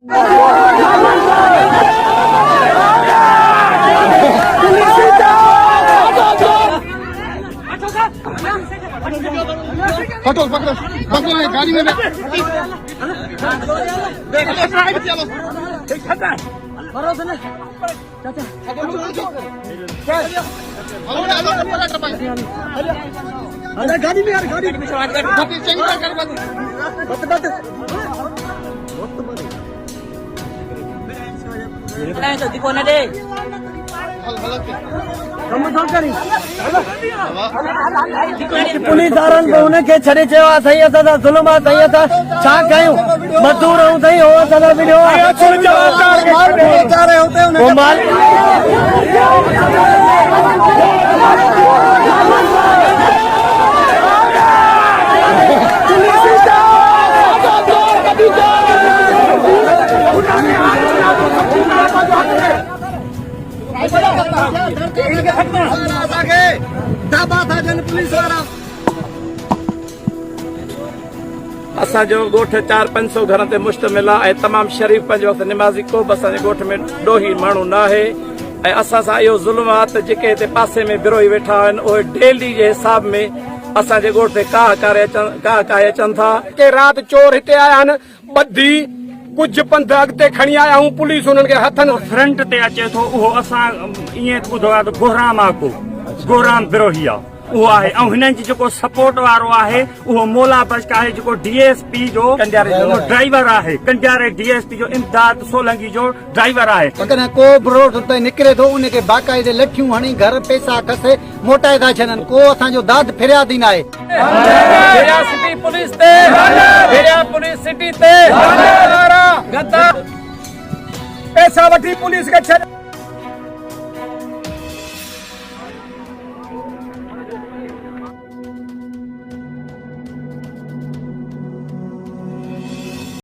पकड़ो पकड़ो पकड़ो गाड़ी में गाड़ी में यार गाड़ी पुलिस वारनि बि हुनखे छॾे चयो आहे साईं असां सां ज़ुल्म आहे साईं असां छा कयूं मज़दूर आहियूं साईं हो असां सां विडियो असांजो ॻोठ 400-500 घर ते मुश्तमिल आहे ऐं तमामु शरीफ़ पंहिंजे वक़्तु निमाज़ी को बि असांजे ॻोठ में ॾोही माण्हू न आहे ऐं असां सां इहो ज़ुल्म आहे त जेके हिते पासे में बिरोही वेठा आहिनि उहे डेली जे हिसाब में असांजे ॻोठ ते काह करे अचनि था। के राति चोर हिते आया आहिनि ॿधी कुझु पंध अॻिते खणी आया आहियूं पुलिस हुननि खे हथनि फ्रंट ते अचे थो उहो असां ईअं ॿुधो आहे त गोहराम आहे को गोहराम बिरोही आहे उहो आहे ऐं हिननि जी जेको सपोर्ट वारो आहे उहो मोला बश्क आहे जेको DSP जो ड्राइवर आहे कंजारे DSP जो इमदाद सोलंकी जो ड्राइवर आहे। अगर को ब्रोड उते निकिरे थो उनखे बाक़ाइदे लठियूं हणी घर पैसा खसे मोटाए था छॾनि को असांजो दाद फिरियाद ई न आहे। सिटी पुलिस ते पुलिस सिटी ते पैसा वठी पुलिस खे छॾ